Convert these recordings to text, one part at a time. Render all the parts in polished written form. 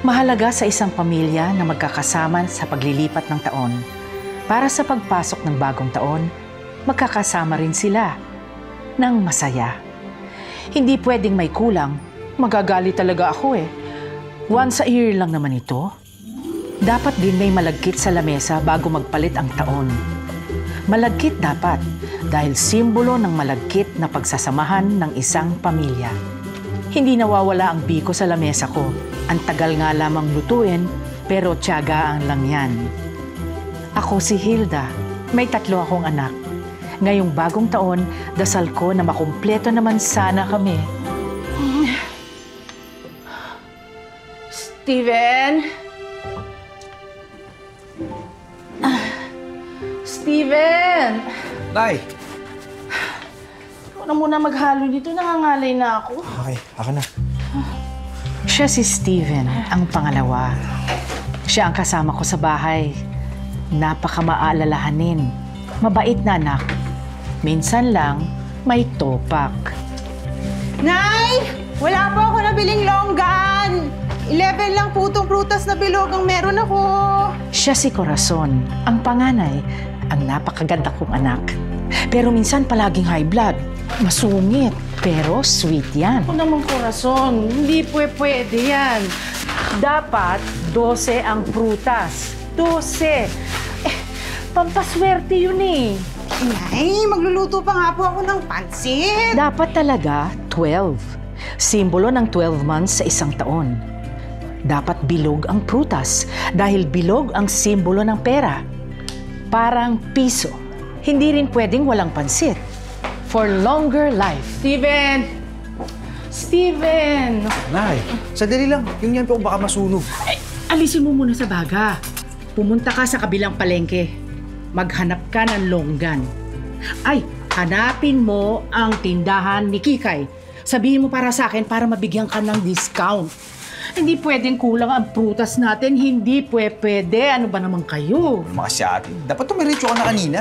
Mahalaga sa isang pamilya na magkakasama sa paglilipat ng taon. Para sa pagpasok ng bagong taon, magkakasama rin sila ng masaya. Hindi pwedeng may kulang. Magagalit talaga ako eh. Once a year lang naman ito. Dapat din may malagkit sa lamesa bago magpalit ang taon. Malagkit dapat dahil simbolo ng malagkit na pagsasamahan ng isang pamilya. Hindi nawawala ang biko sa lamesa ko. Ang tagal nga lamang lutuin, pero tiyagaan lang yan. Ako si Hilda. May 3 akong anak. Ngayong bagong taon, dasal ko na makumpleto naman sana kami. Steven? Steven! Nay! Ikaw na muna maghalo dito, nangangalay na ako. Okay, ako na. Siya si Steven, ang pangalawa. Siya ang kasama ko sa bahay. Napakamaalalahanin. Mabait na anak. Minsan lang, may topak. Nay! Wala po ako nabiling longgan! 11 lang po itong prutas na bilog ang meron ako. Siya si Corazon, ang panganay, ang napakaganda kong anak. Pero minsan palaging high blood. Masungit, pero sweet yan. Ako naman, Corazon, hindi pwede yan. Dapat 12 ang prutas. 12! Pampaswerte yun eh. Nay, magluluto pa nga po ako ng pansit. Dapat talaga 12. Simbolo ng 12 months sa isang taon. Dapat bilog ang prutas dahil bilog ang simbolo ng pera. Parang piso. Hindi rin pwedeng walang pansit. For longer life. Steven! Steven! Nay, sandali lang. Yung yan po baka masunog. Ay, alisin mo muna sa baga. Pumunta ka sa kabilang palengke. Maghanap ka ng longgan. Ay, hanapin mo ang tindahan ni Kikay. Sabihin mo para sa akin para mabigyan ka ng discount. Hindi pwedeng kulang ang prutas natin. Hindi pwede. Ano ba naman kayo? Mga si ate, dapat tumiretso ka na kanina.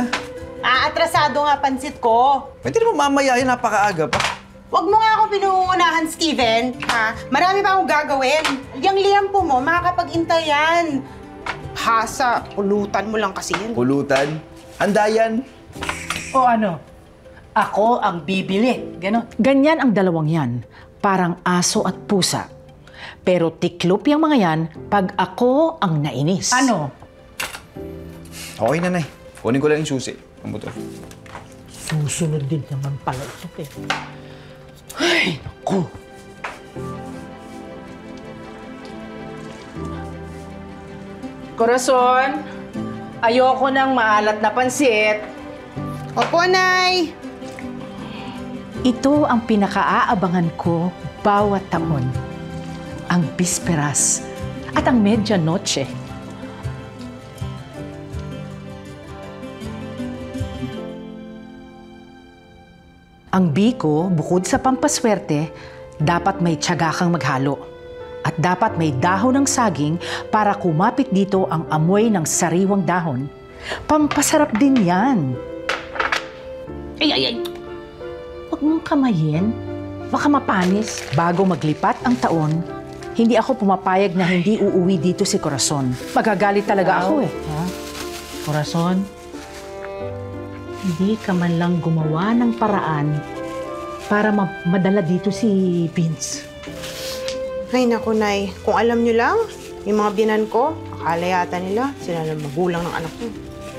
Atrasado nga pansit ko. Pwede naman mamaya yan, napakaaga pa. Huwag mo nga akong pinuungunahan, Steven. Ha? Marami pa akong gagawin. Yung liyampo mo, makakapag-intay yan. Hasa, pulutan mo lang kasi yan. Pulutan? Handa yan. O ano? Ako ang bibili. Ganon. Ganyan ang dalawang yan. Parang aso at pusa. Pero tiklop yung mga yan pag ako ang nainis. Ano? Okay na, Nay. Kunin ko lang yung susi. Ang buto. Susunod din naman pala ito eh. Ay, naku. Corazon, ayoko ng maalat na pansit. Opo, Nay. Ito ang pinakaaabangan ko bawat taon. Ang bisperas at ang medianoche. Ang biko, bukod sa pampaswerte, dapat may tiyaga kang maghalo. At dapat may dahon ng saging para kumapit dito ang amoy ng sariwang dahon. Pampasarap din yan. Ay! Huwag mong kamayin. Baka mapanis. Bago maglipat ang taon, hindi ako pumapayag na hindi uuwi dito si Corazon. Magagalit talaga ako eh. Ha? Corazon, hindi ka man lang gumawa ng paraan para madala dito si Vince. Ay, naku, Nay. Kung alam nyo lang, yung mga binan ko, akala yata nila, sila lang magulang ng anak ko.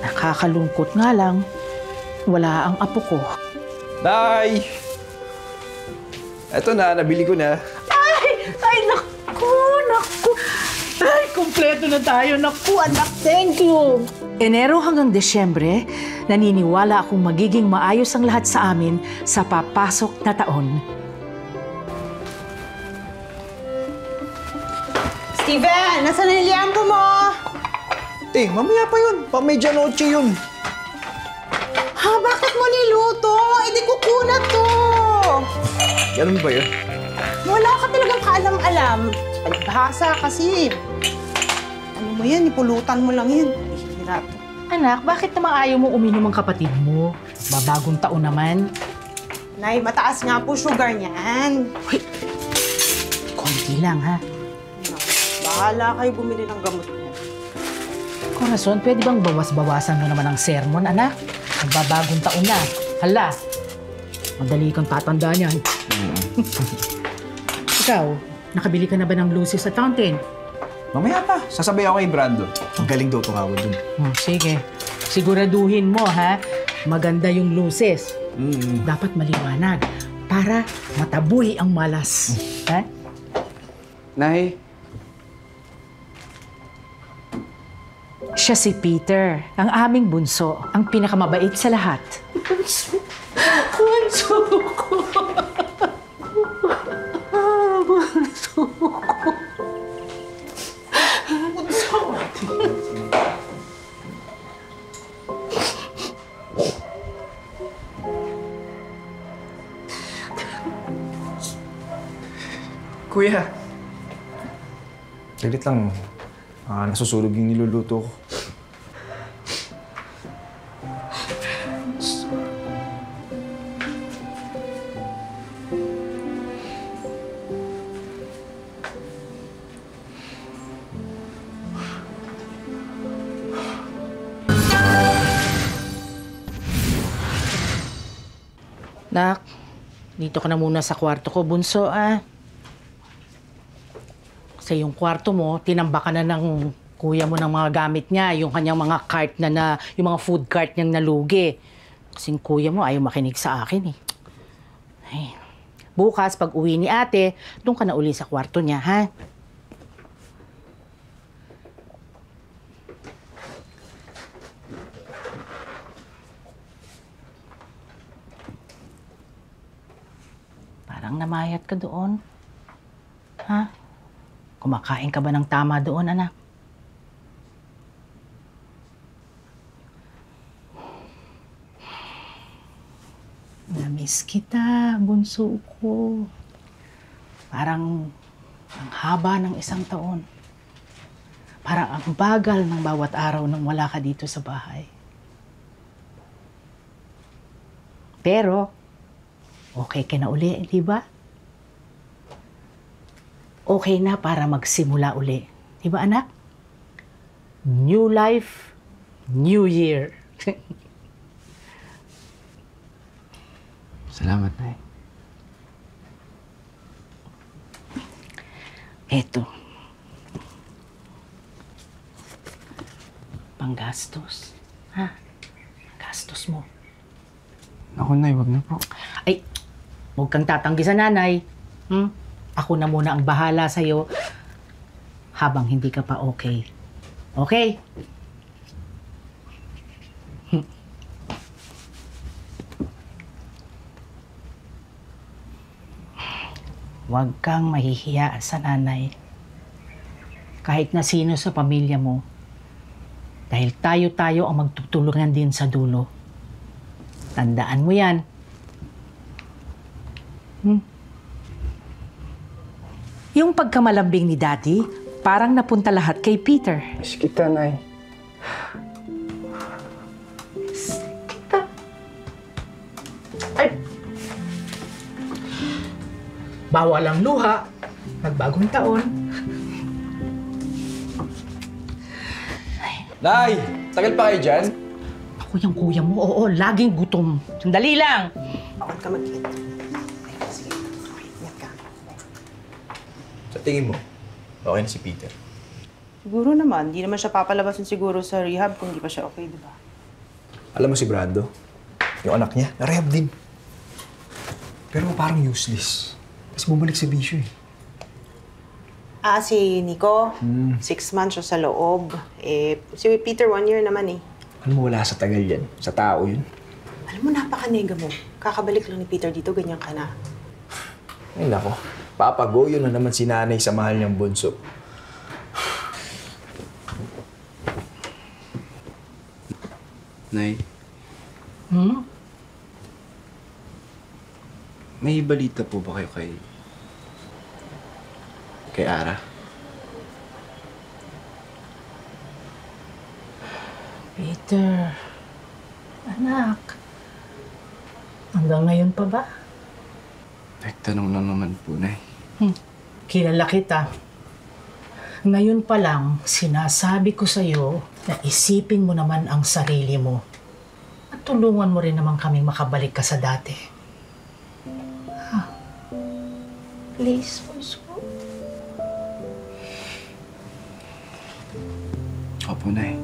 Nakakalungkot nga lang. Wala ang apo ko. Nay! Eto na, nabili ko na. Ay, naku! Ay, kumpleto na tayo. Naku, anak, thank you! Enero hanggang Desyembre, naniniwala akong magiging maayos ang lahat sa amin sa papasok na taon. Steven, nasa na yung liyampo mo? Mamaya pa yun. Pang-medianoche yun. Ha, bakit mo niluto? Hindi ko kunat to. Ganun ba yun? Wala ka talagang kaalam-alam. Pagbahasa kasi. Ano mo yan? Ipulutan mo lang yan. Hirap. Anak, bakit naman ayaw mo uminom ang kapatid mo? Babagong taon naman. Nay, mataas nga po sugar niyan. Konti lang, ha? Bahala kayo bumili ng gamot niya. Corazon, pwede bang bawas-bawasan mo naman ang sermon, anak? Magbabagong taon na. Hala, madali kang tatanda niyan. Ikaw, nakabili ka na ba ng luces at fountain? Mamaya pa, sasabay ako kay Brando. Ang galing daw tumawag dun. Sige, siguraduhin mo ha, maganda yung luces. Dapat maliwanag para mataboy ang malas. Ha? Nay, Siya si Peter, ang aming bunso, ang pinakamabait sa lahat. Bunso ko. Bunso ko. Kuya. Saglit lang. Nasusunog yung niluluto ko. Nak, dito ka na muna sa kwarto ko, bunso, ah. Kasi yung kwarto mo, tinambakan na ng kuya mo ng mga gamit niya, yung kanyang mga cart yung mga food cart niyang nalugi. Kasing kuya mo ayaw makinig sa akin, eh. Ay. Bukas, pag uwi ni ate, doon ka na uli sa kwarto niya, ha? Parang namayat ka doon. Ha? Kumakain ka ba ng tama doon, anak? Namiss kita, bunso ko. Parang ang haba ng isang taon. Parang ang bagal ng bawat araw nang wala ka dito sa bahay. Pero, okay ka na uli, di ba? Okay na para magsimula uli. Di ba, anak? New life, new year. Salamat, Nay. Eto. Panggastos. Ha? Gastos mo. Ako, Nay, wag na po. Ay, huwag kang tatanggi sa nanay. Ako na muna ang bahala sa'yo habang hindi ka pa okay. Okay? Huwag kang mahihiya sa nanay. Kahit na sino sa pamilya mo. Dahil tayo-tayo ang magtutulungan din sa dulo. Tandaan mo yan. Yung pagkamalambing ni Daddy, parang napunta lahat kay Peter. Miss kita, Nay. Bawal ang luha. Magbagong taon. Nay! Tagal pa kayo dyan? Ako yung kuya mo. Oo, laging gutom. Sandali lang. Bakit ka mag-eat? Sige. Ingat ka. Sa tingin mo, okay na si Peter? Siguro naman. Hindi naman siya papalabasin siguro sa rehab kung hindi pa siya okay, di ba? Alam mo si Brando, yung anak niya, na-rehab din. Pero parang useless. Tapos bumalik sa bisyo eh. Si Nico, 6 months siya sa loob. Si Peter 1 year naman eh. Alam mo, wala sa tagal yan. Sa tao yun. Alam mo, napakanega mo. Kakabalik lang ni Peter dito, ganyan ka na. Ay nako, papagoyo na naman si nanay sa mahal niyang bunso. Nay, may balita po ba kayo kay Ara? Peter, anak, hanggang ngayon pa ba? Nagtanong lang naman po, Nay. Kilala kita. Ngayon pa lang, sinasabi ko sa'yo na isipin mo naman ang sarili mo. At tulungan mo rin naman kaming makabalik ka sa dati. Please, Bunso. Opo, Nay.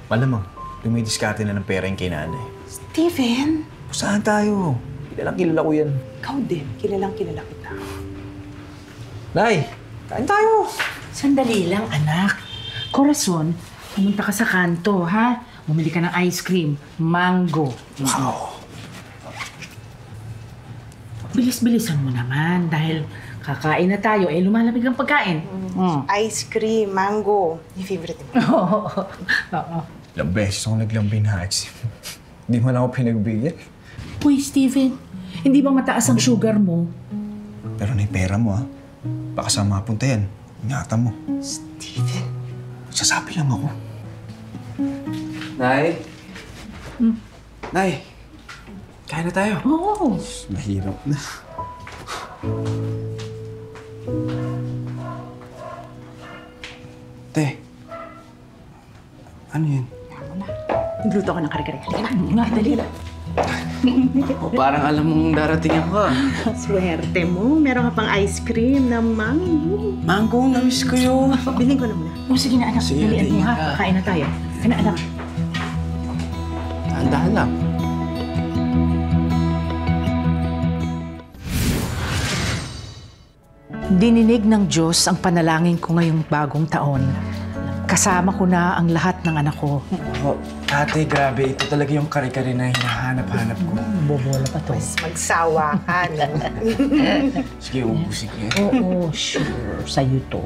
Malamang, dumidiskarte na ng pera yung kay nanay. Steven, Saan tayo? Kilalang kilala ko yan. ikaw din. Kilalang kilala kita. Nay, kain tayo. Sandali lang, anak. Corazon, pumunta ka sa kanto, ha? Bumili ka ng ice cream, mango. Wow. Bilis-bilisan mo naman dahil kakain na tayo, lumalamig ang pagkain. Ice cream, mango. Yung favorite mo. Oo. Ilang beses akong naglambing na ice. Hindi mo na ako pinagbigyan. Uy, Steven, hindi ba mataas ang sugar mo? Pero na pera mo, ha? Baka sa mapunta yan. Ingatan mo. Steven. Sasabi lang ako. Nay? Nay, kain na tayo. Oo. Mahirap na. Te, ano yan? Nagluto ako ng kare-kare. Halika na, dali na. O, parang alam mong darating ako ah. Swerte mo. Meron ka pang ice cream na mango. Mango, na-miss ko yun. Bilhin ko na muna. O sige na, anak. Sige, Dalian mo, ingat ha? ka. Kakain na tayo. Kaya na, anak. Dahan-dahan lang. Dininig ng Diyos ang panalangin ko ngayong bagong taon. Kasama ko na ang lahat ng anak ko. Oh, ate, grabe. Ito talaga yung kare-kare na hinahanap-hanap ko. Bobola pa to. Magsawa ka. Sige, ubusin ko yan. Oo, sure. Sa'yo to.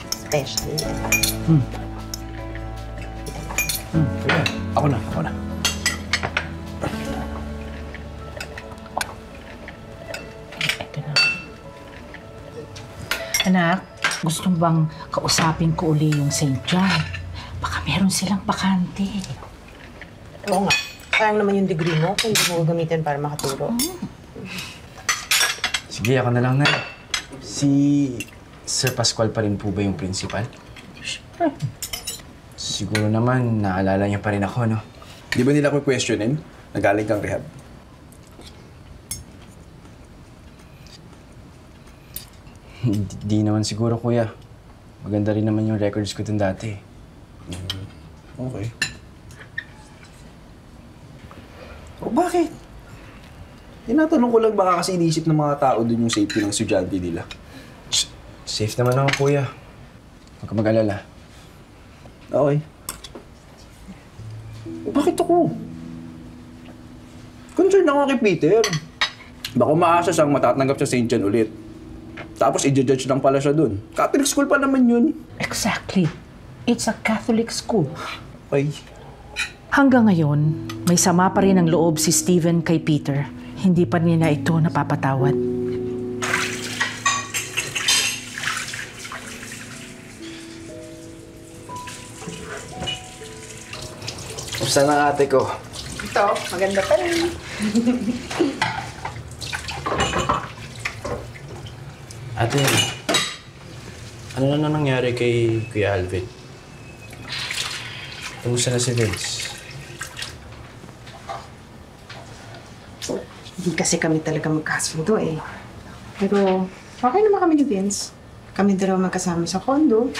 Special. Kuya, ako na. Ito na. Anak, gusto mo bang kausapin ko uli yung St. John? Baka meron silang bakante. Oo nga. Sayang naman yung degree mo kung hindi mo gamitin para makaturo. Sige, ako na lang na. Si Sir Pascual pa rin po ba yung principal? Siguro naman, naalala niya pa rin ako, no? Di ba nila ko questionin? Nagaling kang rehab. Di naman siguro, kuya. Maganda rin naman yung records ko dun dati. Okay. O bakit? Tinatanong ko lang baka kasi inisip ng mga tao dun yung safety ng estudyante nila. Safe naman ako, kuya. Huwag ka mag-alala. Okay. O bakit ako? Concern ako kay Peter. Baka umaasa siyang matatanggap sa St. John ulit. Tapos i-judge lang pala siya dun. Catholic school pa naman yun. Exactly. It's a Catholic school. Okay. Hanggang ngayon, may sama pa rin ang loob si Steven kay Peter. Hindi pa nila ito napapatawad. Kumusta na ate ko? Ito, maganda pa rin. Ate, ano na nangyari kay Kuya Alvin? Kumusta na si Vince? Hindi kasi kami talaga magkasundo eh. Pero okay naman kami ni Vince. Kami dalawa magkasama sa condo.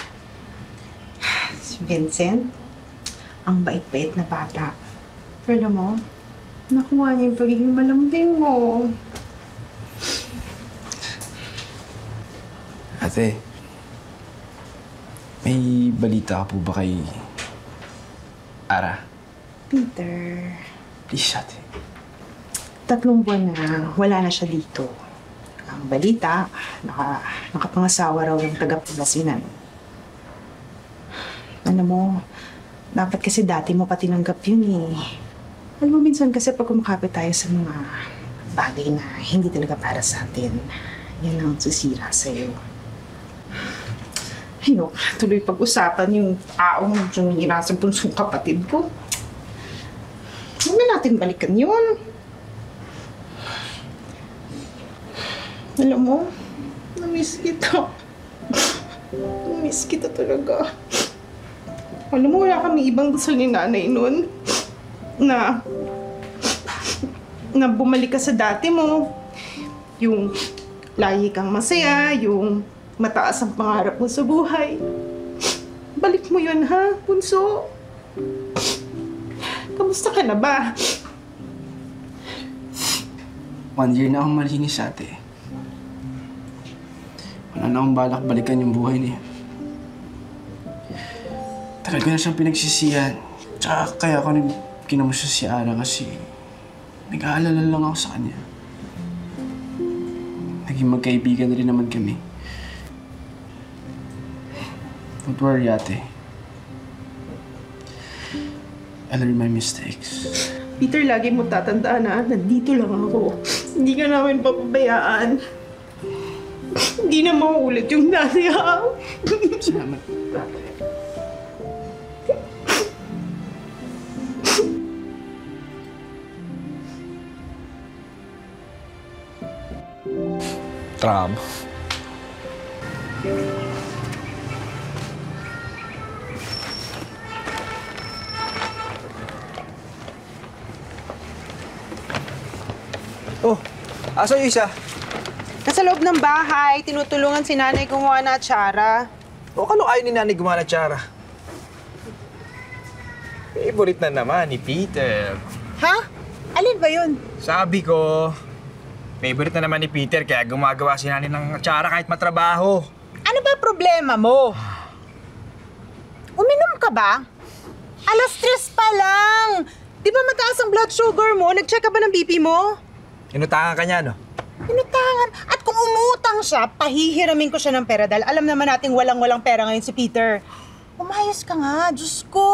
Si Vincent, ang bait-bait na bata. Pero alam mo, nakuha niya yung pagiging malambing mo. Ate, may balita ka po ba kay Ara? Peter, Please, ate. 3 buwan na wala na siya dito. Ang balita, nakapangasawa raw ng taga-Pangasinan. Alam mo, dapat kasi dati mo pa tinanggap yun eh. Alam mo, minsan kasi pag kumakapit tayo sa mga bagay na hindi talaga para sa atin, yan ang sisira sa'yo. Ayok, tuloy pag-usapan yung taong sumira sa punsong kapatid ko. Huwag na natin balikan yun. Alam mo, namiss kita. Namiss kita talaga. Alam mo, wala kami ibang dasal ni nanay nun. Na bumalik ka sa dati mo. Yung lagi kang masaya, yung mataas ang pangarap mo sa buhay. Balik mo yun, ha, bunso? Kamusta ka na ba? 1 year na akong malinis, ate. Wala na akong balak balikan yung buhay niya. Tagal ko na siyang pinagsisihan. Tsaka kaya ako kinamusta si Ara kasi nag-aalala lang ako sa kanya. Naging magkaibigan na rin naman kami. Don't worry, ate. I learned my mistakes. Peter, lagi mo tatandaan na nandito lang ako. Hindi ka namin papabayaan. Hindi na mauulit yung dati, ha? Salamat, ate. Tram. Oh, asa yung isa? Nasa loob ng bahay, tinutulungan si nanay gumawa na atsara. O kano ayaw ni nanay gumana tsara? Favorite na naman ni Peter. Ha? Alin ba yun? Sabi ko, favorite na naman ni Peter kaya gumagawa si nanay ng tsara kahit matrabaho. Ano ba problema mo? Uminom ka ba? 3:00 pa lang. Di ba mataas ang blood sugar mo? Nag-check ka ba ng BP mo? Inutangan ka niya, no? Inutangan. At kung umutang siya, pahihiramin ko siya ng pera dahil alam naman nating walang-walang pera ngayon si Peter. Umayos ka nga, Diyos ko.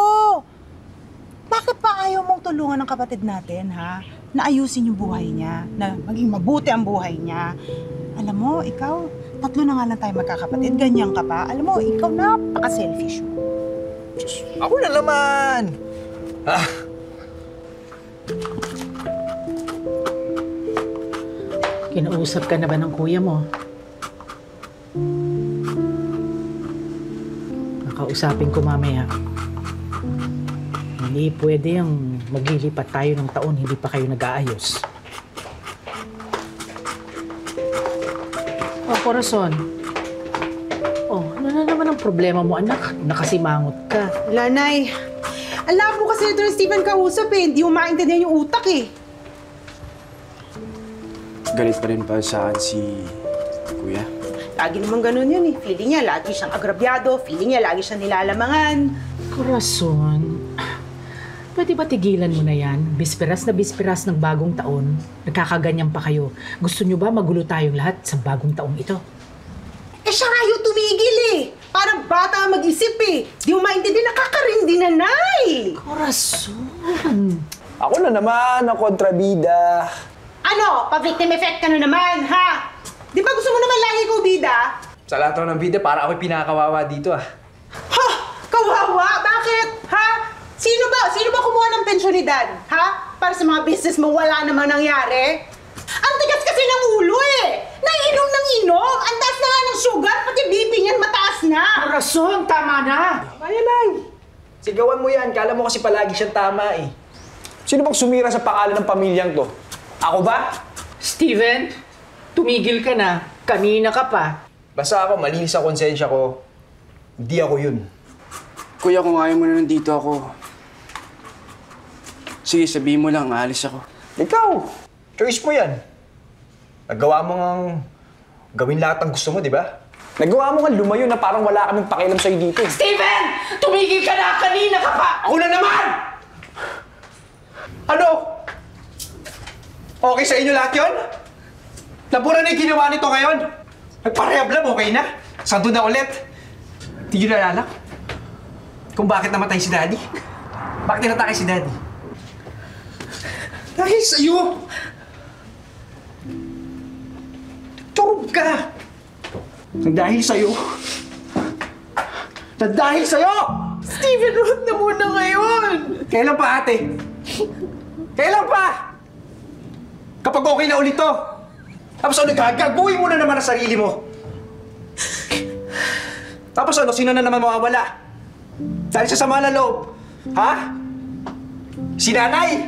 Bakit pa ayaw mong tulungan ng kapatid natin, ha? Na ayusin yung buhay niya, na maging mabuti ang buhay niya. Alam mo, ikaw, 3 na nga lang tayo magkakapatid, ganyan ka pa. Alam mo, ikaw napaka-selfish mo. Ako na naman! Ah, Kinausap ka na ba ng kuya mo? Nakausapin ko mamaya. Hindi pwede yung maglilipat tayo ng taon, hindi pa kayo nag-aayos. Oh, Corazon. Oh, ano na naman ang problema mo, anak? Nakasimangot ka. Lanay, alam mo kasi ito ni Steven kausap eh. Hindi mo maintindihan yung utak eh. Galit pa rin pa sa akin si Kuya. Lagi naman ganun yun eh. Feeling niya lagi siyang agrabyado. Feeling niya lagi siyang nilalamangan. Corazon, pwede ba tigilan mo na yan? Bisperas na bisperas ng bagong taon. Nagkakaganyan pa kayo. Gusto nyo ba magulo tayong lahat sa bagong taong ito? Eh siya nga yung tumigil eh. Parang bata mag-isip eh. Di mo maintindihan, nakakarindi na, Nay. Corazon! ako na naman, ang kontrabida. Ano? Pa-victim effect ka na naman, ha? Di ba gusto mo naman lagi ikaw bida? Sa lahat ng bida, para ako'y pinakawawa dito ah. Ha? Kawawa? Bakit? Ha? Sino ba kumuha ng pensyonidad? Ha? Para sa mga business mo, wala namang nangyari? Ang tigas kasi ng ulo eh! Naiinom ng inom! Ang taas na nga ng sugar, pati BP niyan mataas na! Corazon, tama na! Kaya lang. Sigawan mo yan, kala mo kasi palagi siyang tama eh. Sino bang sumira sa pangalan ng pamilyang to? Ako ba? Steven, tumigil ka na. Kanina ka pa. Basta ako, malinis ang konsensya ko. Hindi ako yun. Kuya, kung ayaw mo na nandito ako, sige, sabihin mo lang, aalis ako. Ikaw, choice mo yan. Nagawa mo ngang gawin lahat ng gusto mo, di ba? Nagawa mo nga lumayo na parang wala kaming pakialam sa'yo dito eh. Steven! Tumigil ka na! Kanina ka pa! Ako na naman! Ano? Okay sa inyo lahat yun? Nabura na yung ginawa nito ngayon? Nagparehab lang, okay na? Santo na ulit? Hindi nyo naalala? Kung bakit namatay si Daddy? Bakit tinatake si Daddy? Dahil sa'yo! Turog ka! Dahil sa'yo! Dahil sa'yo! Steven, huwag na muna ngayon! Kailan pa, ate? Kailan pa? Kapag okay na ulit to, Tapos ano, gagaguhin mo na naman ang sarili mo. Tapos ano, sino na naman mawawala? Dahil sa sama ng loob. Ha? Si nanay?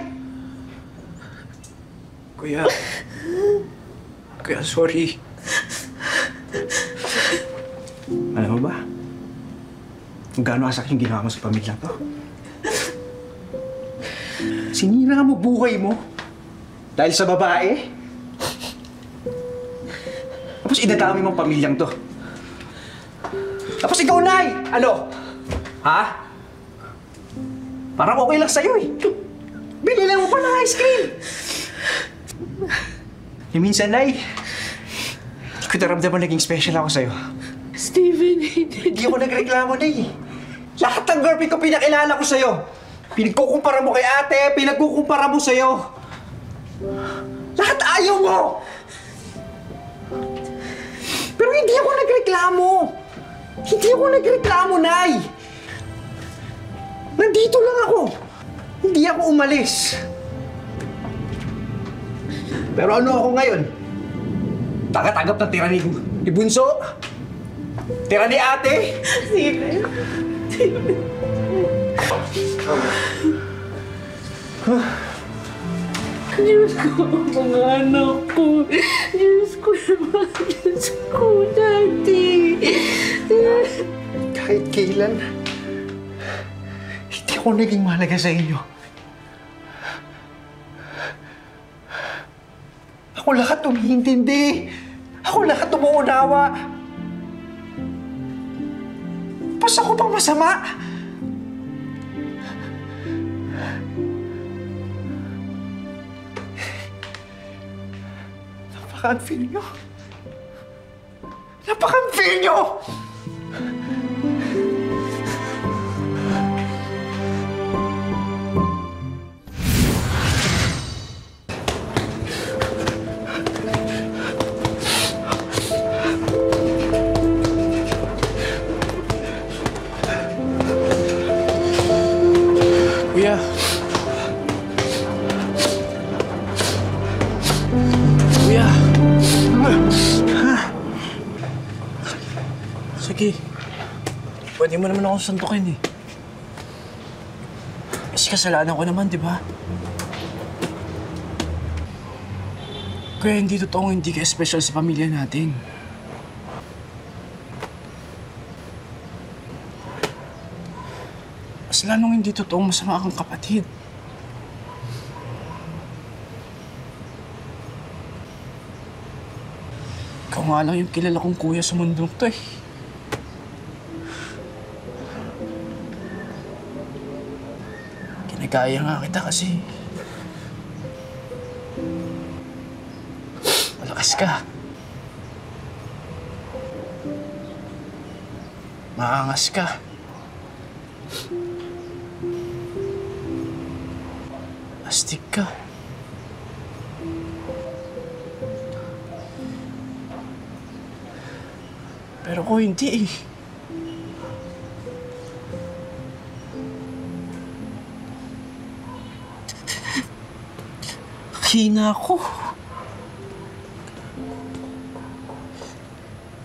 Kuya, sorry. Alam mo ba? Kung gaano kasakit yung ginawa mo sa pamilya to. Sinira mo buhay mo. Dahil sa babae. Tapos idadami mong pamilyang to. Tapos ikaw, Nay! Ano? Ha? Parang okay lang sa'yo eh. Binili mo pa ng ice cream. Minsan, Nay, hindi ko naramdaman naging special ako sa'yo. Steven, Hindi ako nagreklamo, Nay. Lahat ng girlfriend ko pinakilala ko sa'yo. Pinagkukumpara mo kay ate, pinagkukumpara mo sa'yo. Lahat ayaw mo! Pero hindi ako nagreklamo. Hindi ako nagreklamo, Nay. Nandito lang ako. Hindi ako umalis. Pero ano ako ngayon? Tagatagap ng tira ni Bunso? Tira ni ate? Diyos ko, mga anak ko. Diyos ko, Diyos ko, Daddy. Kahit kailan, hindi ako naging mahalaga sa inyo. Ako lahat umihintindi. Ako lahat umuunawa. Pas ako pang masama. Napaka-unfair nyo. Napaka-unfair nyo! Kuya. Kuya. Sige. Pwede mo naman akong suntukin eh. Kasi kasalanan ko naman, di ba? Kuya, hindi totoong hindi ka special sa pamilya natin. Mas lalong hindi totoong masama kang kapatid. Ikaw nga lang yung kilala kong kuya sa mundong to eh. Kinagaya nga kita kasi malakas ka. Maangas ka. Astig ka. Pero ko hindi eh. Hina ako.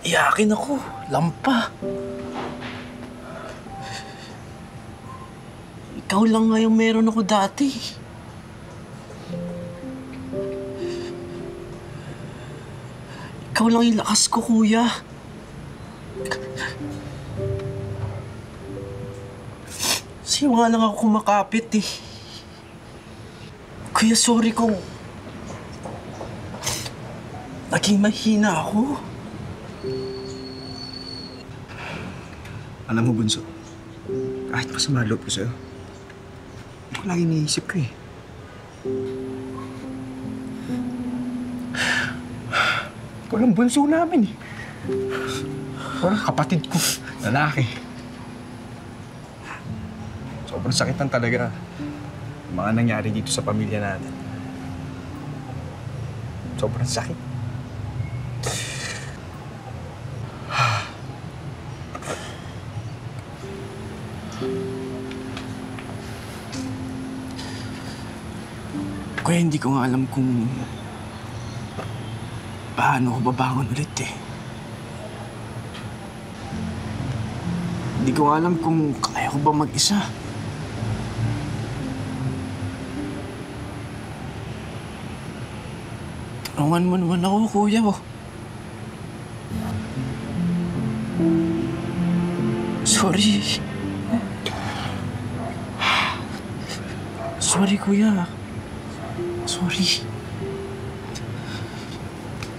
Iyakin ako. Lampa. Ikaw lang nga yung meron ako dati. Ikaw lang yung lakas ko, kuya. Sa'yo nga lang ako kumakapit eh. Kuya, sorry kung naging mahina ako. Alam mo, Bunso, kahit masama loob ko sa'yo, ito lagi iniisip ko eh. Walang bunso namin eh. Walang kapatid ko, lalaki. Sobrang sakit lang talaga yung mga nangyari dito sa pamilya natin. Sobrang sakit. Kuya, hindi ko nga alam kung paano ako babangon ulit eh. Hindi ko alam kung kaya ko ba mag-isa. Tulungan mo naman ako, kuya ko. Sorry. Sorry, kuya. Sorry.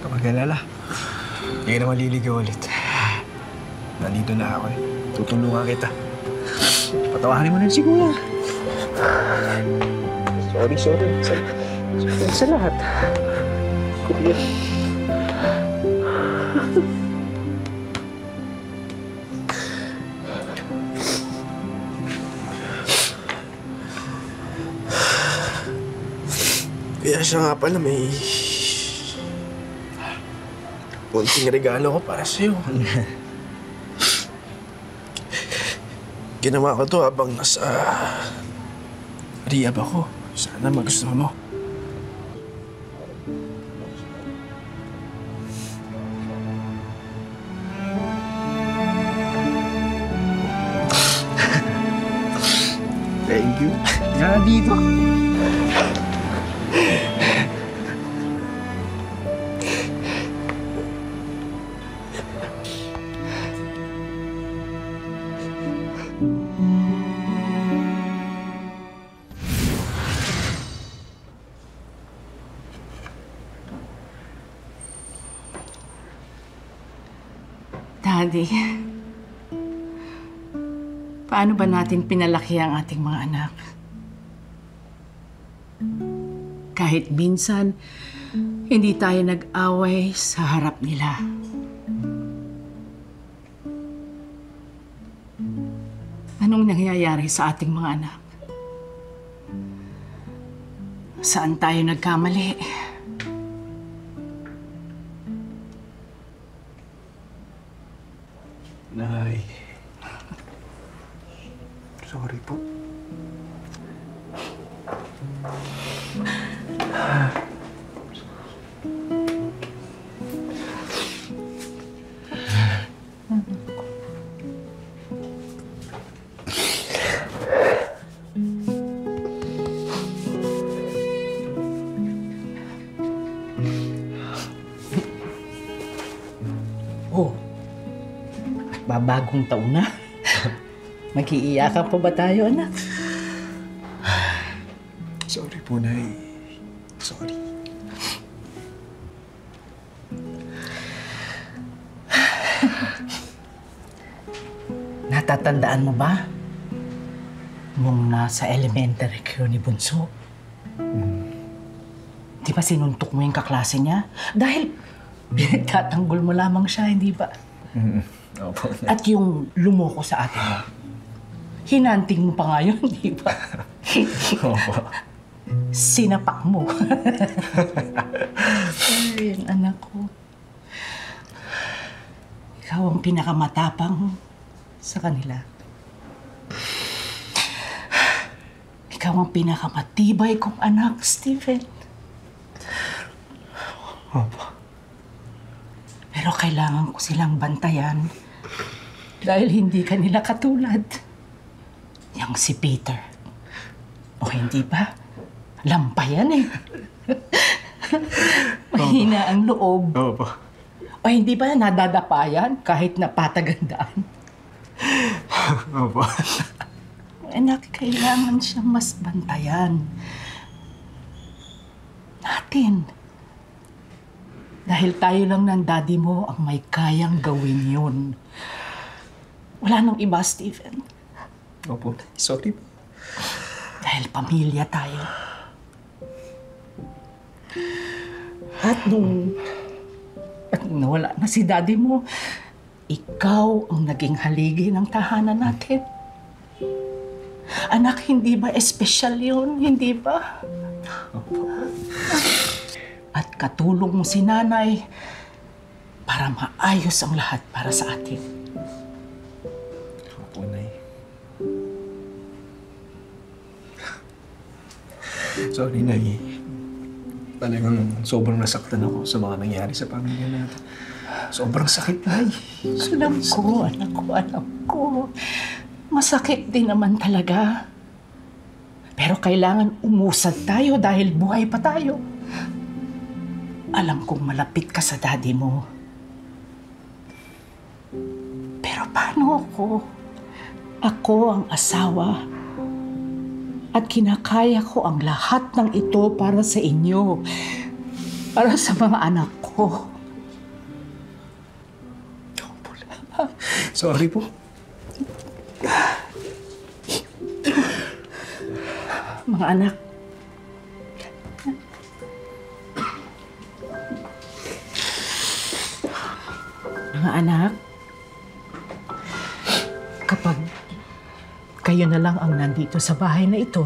Kapag alala, hindi ka na maliligaw ulit. Nandito na ako eh. Tutulungan kita. Patawarin mo na si Kuya. Sorry. Sa lahat. Kuya. Kaya siya nga pala may konting regalo ko para sa'yo. Ginawa ko to habang nasa rehab ako. Sana magustuhan mo. Thank you. Nga dito. Daddy, paano ba natin pinalaki ang ating mga anak? Kahit minsan, hindi tayo nag-away sa harap nila. Anong nangyayari sa ating mga anak? Saan tayo nagkamali? Nay. Sorry po. Oh, babagong taon na. Mag-iiyakan pa ba tayo, anak? Sorry po, Nay. Sorry. Natatandaan mo ba? Nung nasa elementary kayo ni Bunso. Di ba sinuntok mo yung kaklase niya? Dahil pinagtatanggol mo lamang siya, hindi ba? Opo. At yung lumoko sa atin mo, hinanting mo pa nga yun, di ba? Opo. Sinapak mo. Ay, yung anak ko. Ikaw ang pinakamatapang sa kanila. Ikaw ang pinakamatibay kong anak, Stephen. Opo. Pero kailangan ko silang bantayan dahil hindi kanila katulad. Yang si Peter. O hindi ba? Lampayan eh. Mahina ang loob. Opo. O hindi ba nadadapayan kahit napatagandaan? Opo. Anak, kailangan siyang mas bantayan. Natin. Dahil tayo lang ng daddy mo ang may kayang gawin yun. Wala nang iba, Stephen. Opo. Sorry po. Dahil pamilya tayo. At nung nawala na si daddy mo, ikaw ang naging haligi ng tahanan natin. Anak, hindi ba espesyal yun? Hindi ba? At katulong mo si nanay para maayos ang lahat para sa atin. Opo, Nay. Sorry, Nay. Talagang sobrang nasaktan ako sa mga nangyari sa pamilya natin. Sobrang sakit, Nay. Alam ko, alam ko. Masakit din naman talaga. Pero kailangan umusad tayo dahil buhay pa tayo. Alam kong malapit ka sa daddy mo. Pero paano ako? Ako ang asawa. At kinakaya ko ang lahat ng ito para sa inyo. Para sa mga anak ko. Sorry po. Mga anak. Mga anak, kapag kayo na lang ang nandito sa bahay na ito,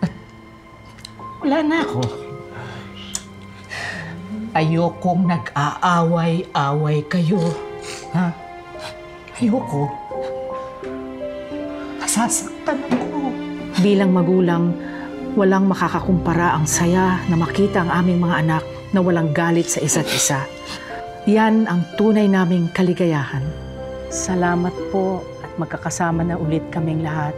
at wala na ako. Ayokong nag-aaway-away kayo. Ha? Ayoko. Nasasaktan ako. Bilang magulang, walang makakakumpara ang saya na makita ang aming mga anak na walang galit sa isa't isa. Yan ang tunay naming kaligayahan. Salamat po at magkakasama na ulit kaming lahat.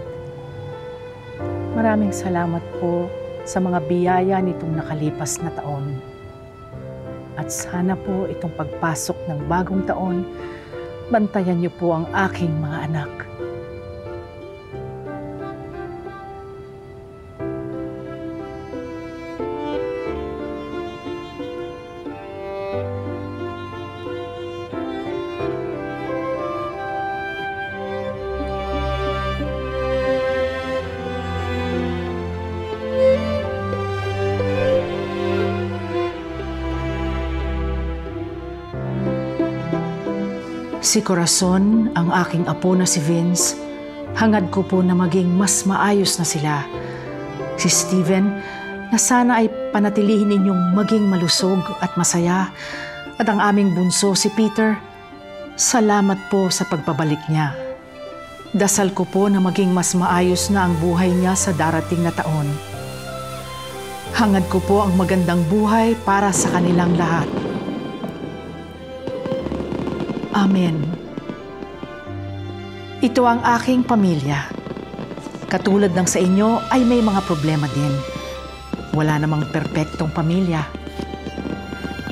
Maraming salamat po sa mga biyaya nitong nakalipas na taon. At sana po itong pagpasok ng bagong taon, bantayan niyo po ang aking mga anak. Si Corazon, ang aking apo na si Vince, hangad ko po na maging mas maayos na sila. Si Steven, na sana ay panatilihin ninyong maging malusog at masaya. At ang aming bunso, si Peter, salamat po sa pagbabalik niya. Dasal ko po na maging mas maayos na ang buhay niya sa darating na taon. Hangad ko po ang magandang buhay para sa kanilang lahat. Amen. Ito ang aking pamilya. Katulad ng sa inyo ay may mga problema din. Wala namang perpektong pamilya.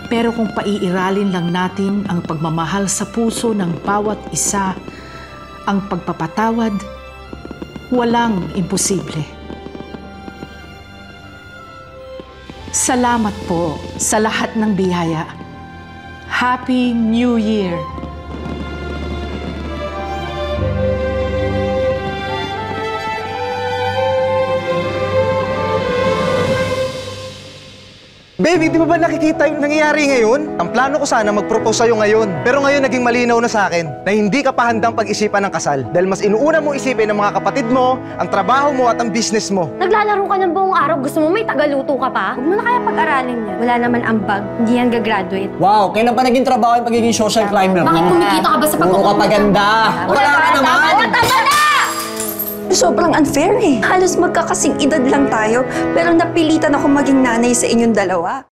Pero kung paiiralin lang natin ang pagmamahal sa puso ng bawat isa, ang pagpapatawad, walang imposible. Salamat po sa lahat ng biyaya. Happy New Year! Baby, di mo ba nakikita yung nangyayari ngayon? Ang plano ko sana mag-propose sa'yo ngayon. Pero ngayon naging malinaw na sa akin na hindi ka pa handang pag-isipan ng kasal. Dahil mas inuuna mo isipin ang mga kapatid mo, ang trabaho mo at ang business mo. Naglalaro ka ng buong araw. Gusto mo may tagaluto ka pa? Huwag mo na kaya pag-aralin yan. Wala naman ambag. Hindi yan gagraduate. Wow, kailan pa naging trabaho yung pagiging social climber? Bakit kumikita ka ba sa Puro ka pagkukumita? paganda. Wala ka naman. Tama na! Sobrang unfair eh. Halos magkakasing edad lang tayo, pero napilitan ako maging nanay sa inyong dalawa.